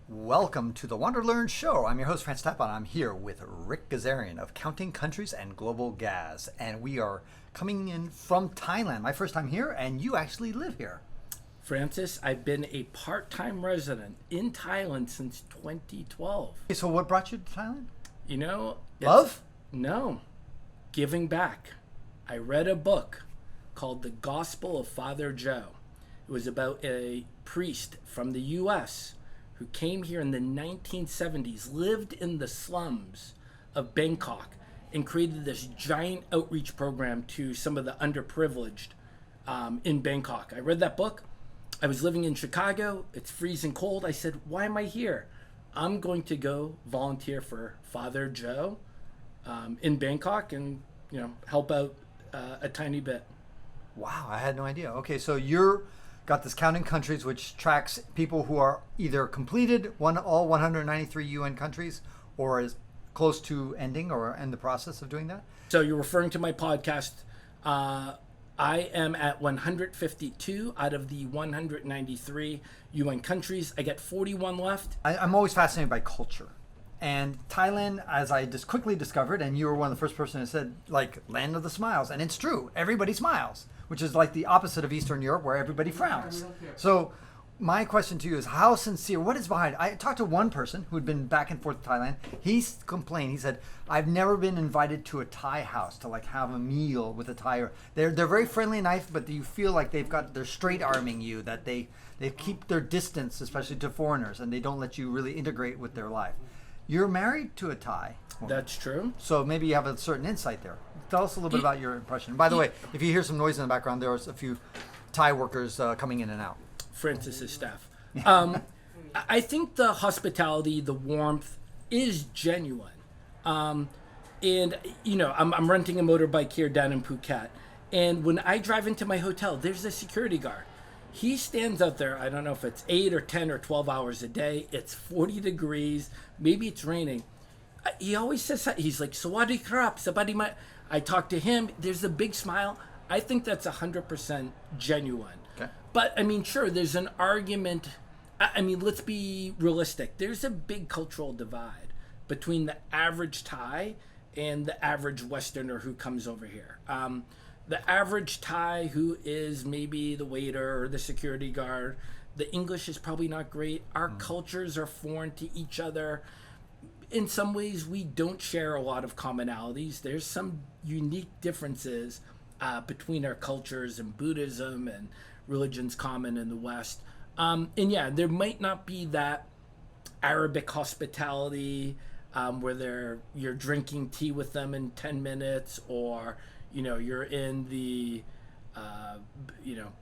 Welcome to the WanderLearn show. I'm your host, Tapon. I'm here with Ric Gazarian of Counting Countries and Global Gaz. And we are coming in from Thailand. My first time here, and you actually live here. Francis, I've been a part-time resident in Thailand since 2012. Okay, so what brought you to Thailand? You know... Love? No. Giving back. I read a book called The Gospel of Father Joe. It was about a priest from the U.S. who came here in the 1970s, lived in the slums of Bangkok, and created this giant outreach program to some of the underprivileged in Bangkok. I read that book. I was living in Chicago. It's freezing cold. I said, why am I here? I'm going to go volunteer for Father Joe in Bangkok and, help out a tiny bit. Wow, I had no idea. Okay, so you're got this Counting Countries, which tracks people who are either completed all 193 UN countries or is close to ending or in the process of doing that. So you're referring to my podcast. I am at 152 out of the 193 UN countries. I get 41 left. I'm always fascinated by culture. And Thailand, as I just quickly discovered, and you were one of the first person who said, like, land of the smiles. And it's true. Everybody smiles, which is like the opposite of Eastern Europe where everybody frowns. So my question to you is, how sincere, what is behind? I talked to one person who had been back and forth to Thailand. He complained. He said, I've never been invited to a Thai house to like have a meal with a Thai. They're very friendly and nice, but you feel like they're straight arming you, that they keep their distance, especially to foreigners, and they don't let you really integrate with their life. You're married to a Thai woman. That's true. So maybe you have a certain insight there. Tell us a little bit about your impression. By the way, if you hear some noise in the background, there was a few Thai workers coming in and out. Francis's staff. I think the hospitality, the warmth is genuine. And, I'm renting a motorbike here down in Phuket. And when I drive into my hotel, there's a security guard. He stands out there, I don't know if it's 8 or 10 or 12 hours a day. It's 40 degrees. Maybe it's raining. He always says that. He's like, Sawadee krap, sabadi ma. I talk to him. There's a big smile. I think that's 100% genuine. Okay. But, sure, there's an argument. Let's be realistic. There's a big cultural divide between the average Thai and the average Westerner who comes over here. The average Thai who is maybe the waiter or the security guard, the English is probably not great. Our cultures are foreign to each other. In some ways, we don't share a lot of commonalities. There's some unique differences between our cultures, and Buddhism and religions common in the West. There might not be that Arabic hospitality where you're drinking tea with them in 10 minutes, or you're in the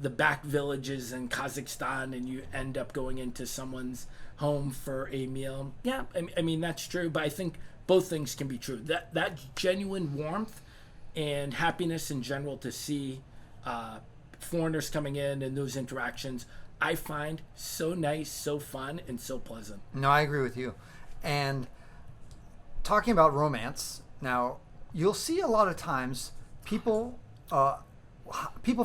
back villages in Kazakhstan and you end up going into someone's home for a meal. Yeah, that's true, but I think both things can be true. That genuine warmth and happiness in general to see foreigners coming in and those interactions, I find so nice, so fun, and so pleasant. No, I agree with you. And talking about romance, now you'll see a lot of times people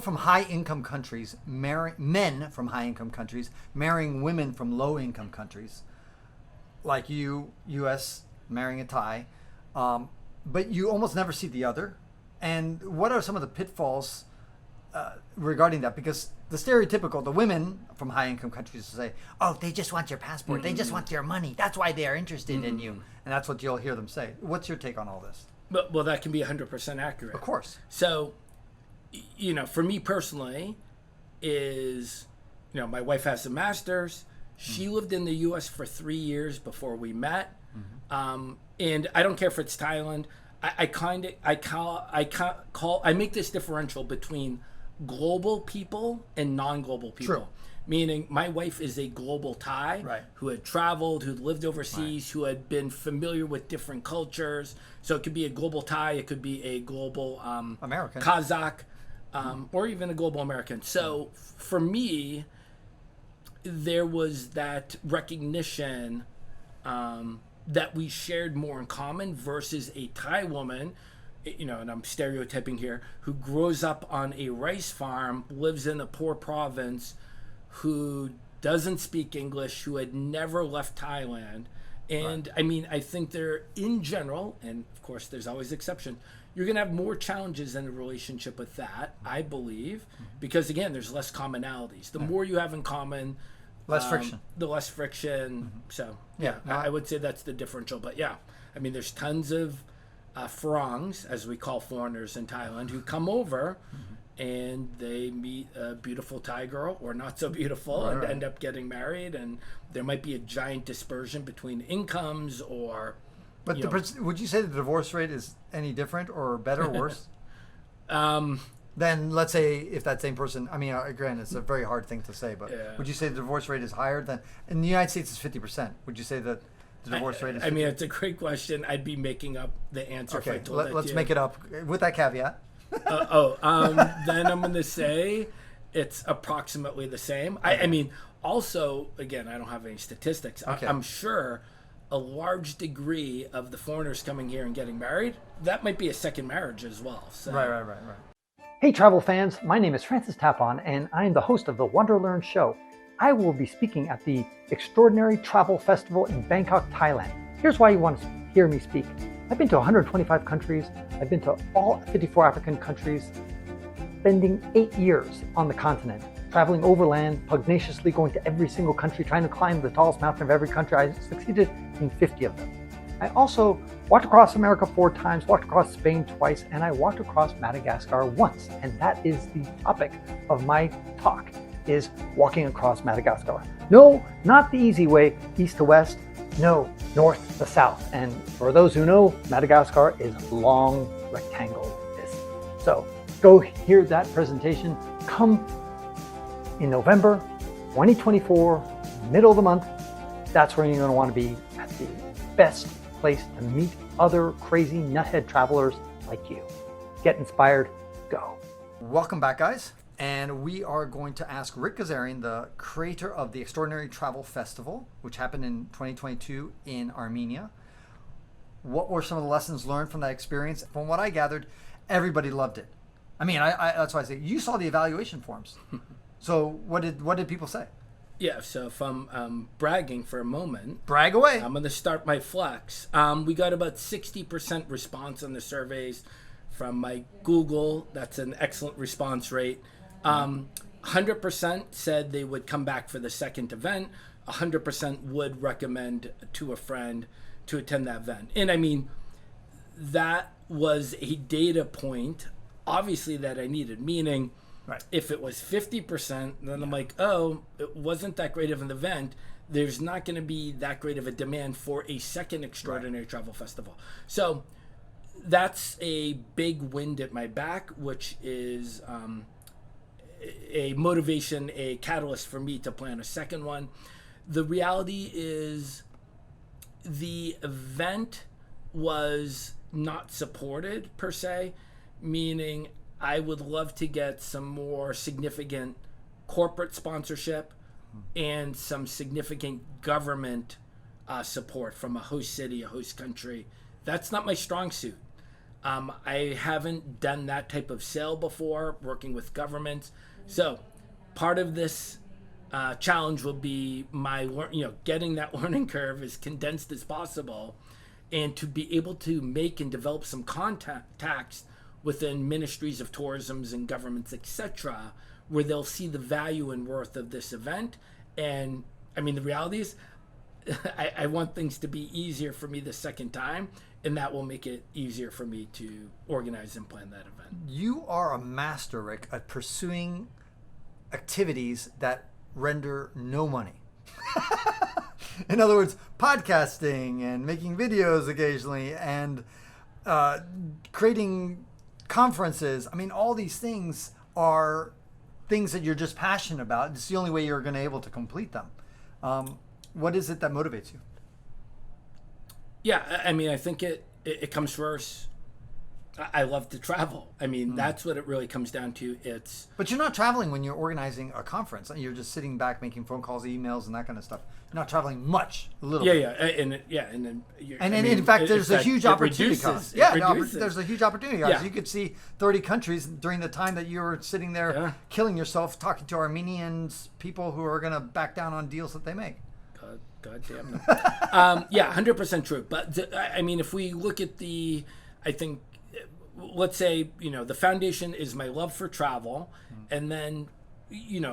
from high-income countries men from high-income countries marrying women from low-income countries, like you, U.S. marrying a Thai, but you almost never see the other. And what are some of the pitfalls regarding that? Because the women from high-income countries say, oh, they just want your passport. They just want your money. That's why they are interested in you. And that's what you'll hear them say. What's your take on all this? Well, that can be 100% accurate. Of course. So, for me personally, my wife has a master's. She lived in the U.S. for 3 years before we met. And I don't care if it's Thailand. I make this differential between global people and non-global people. True. Meaning my wife is a global Thai, right, who had traveled, who lived overseas, right, who had been familiar with different cultures. So it could be a global Thai, it could be a global American, Kazakh, or even a global American. So for me, there was that recognition that we shared more in common versus a Thai woman, and I'm stereotyping here, who grows up on a rice farm, lives in a poor province, who doesn't speak English, who had never left Thailand. And I mean, I think they're in general, and of course there's always exception, you're going to have more challenges in a relationship with that, I believe, because again, there's less commonalities. The more you have in common, Less friction. the less friction. So I would say that's the differential. But yeah, I mean, there's tons of Farangs, as we call foreigners in Thailand, who come over and they meet a beautiful Thai girl or not so beautiful and end up getting married, and there might be a giant dispersion between incomes or But would you say the divorce rate is any different or better or worse than, let's say, if that same person, I mean, again, it's a very hard thing to say, but would you say the divorce rate is higher than, in the United States it's 50%. Would you say that the divorce rate is 50%? I mean, it's a great question. I'd be making up the answer if I told that let's make it up with that caveat. Then I'm going to say it's approximately the same. I mean, also, again, I don't have any statistics. I'm sure a large degree of the foreigners coming here and getting married, that might be a second marriage as well. So. Right. Hey travel fans, my name is Francis Tapon and I am the host of the WanderLearn show. I will be speaking at the Extraordinary Travel Festival in Bangkok, Thailand. Here's why you want to hear me speak. I've been to 125 countries. I've been to all 54 African countries, spending 8 years on the continent, traveling overland, pugnaciously going to every single country, trying to climb the tallest mountain of every country. I succeeded in 50 of them. I also walked across America 4 times, walked across Spain twice, and I walked across Madagascar once. And that is the topic of my talk, is walking across Madagascar. No, not the easy way, east to west. No, north to south. And for those who know, Madagascar is long rectangle disc. So go hear that presentation. Come in November 2024, middle of the month. That's where you're going to want to be, at the best place to meet other crazy nuthead travelers like you. Get inspired, go. Welcome back, guys. And we are going to ask Ric Gazarian, the creator of the Extraordinary Travel Festival, which happened in 2022 in Armenia. What were some of the lessons learned from that experience? From what I gathered, everybody loved it. I mean, I that's why I say you saw the evaluation forms. So what did people say? Yeah, so if I'm bragging for a moment, brag away. I'm going to start my flex. We got about 60% response on the surveys from my Google. That's an excellent response rate. 100% said they would come back for the second event. 100% would recommend to a friend to attend that event. And I mean, that was a data point, obviously, that I needed, meaning if it was 50%, then I'm like, oh, it wasn't that great of an event. There's not going to be that great of a demand for a second Extraordinary Travel Festival. So that's a big wind at my back, which is a motivation, a catalyst for me to plan a second one. The reality is the event was not supported per se, meaning I would love to get some more significant corporate sponsorship and some significant government support from a host city, a host country. That's not my strong suit. I haven't done that type of sale before, working with governments. So part of this challenge will be getting that learning curve as condensed as possible, and to be able to make and develop some contacts within ministries of tourism and governments, etc., where they'll see the value and worth of this event. And I mean, the reality is I want things to be easier for me the second time, and that will make it easier for me to organize and plan that event. You are a master, Ric, at pursuing activities that render no money. In other words, podcasting and making videos occasionally and creating conferences. I mean, all these things are things that you're just passionate about. It's the only way you're going to be able to complete them. What is it that motivates you? Yeah, I mean, I think it comes first. I love to travel. I mean, that's what it really comes down to. But you're not traveling when you're organizing a conference. You're just sitting back making phone calls, emails, and that kind of stuff. not traveling much, a little Yeah, bit. and then In fact, there's a huge opportunity cost. There's a huge opportunity cost. Yeah. You could see 30 countries during the time that you were sitting there killing yourself talking to Armenians, people who are going to back down on deals that they make. God damn them. 100% true. But I mean, if we look at I think, let's say, the foundation is my love for travel, and then,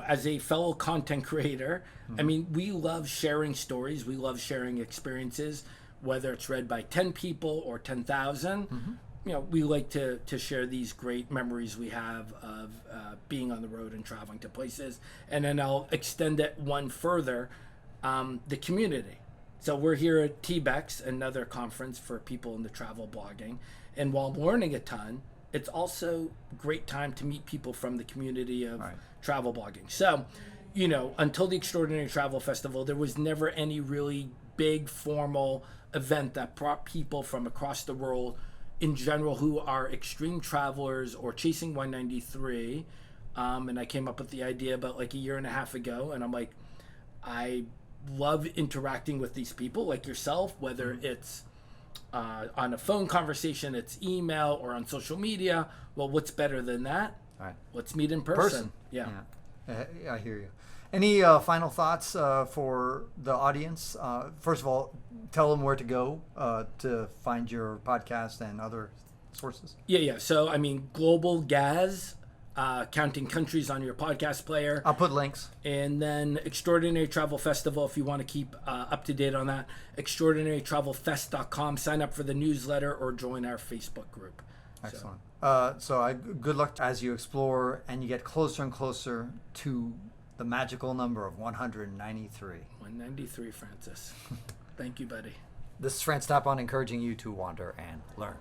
as a fellow content creator, I mean, we love sharing stories. We love sharing experiences, whether it's read by 10 people or 10,000. We like to share these great memories we have of being on the road and traveling to places. And then I'll extend it one further, the community. So we're here at TBEX, another conference for people in the travel blogging. And while I'm learning a ton, it's also a great time to meet people from the community of travel blogging. So, until the Extraordinary Travel Festival, there was never any really big formal event that brought people from across the world in general who are extreme travelers or chasing 193. And I came up with the idea about like a year and a half ago, and I'm like, I love interacting with these people like yourself, whether it's on a phone conversation, it's email, or on social media. Well, what's better than that? All right. Let's meet in person. Yeah. I hear you. Any final thoughts for the audience? First of all, tell them where to go to find your podcast and other sources. Yeah. So, I mean, Global Gaz, counting countries on your podcast player. I'll put links. And then Extraordinary Travel Festival, if you want to keep up to date on that, extraordinarytravelfest.com. Sign up for the newsletter or join our Facebook group. Excellent. Good luck as you explore and you get closer and closer to the magical number of 193. 193, Francis. Thank you, buddy. This is Francis Tapon encouraging you to wander and learn.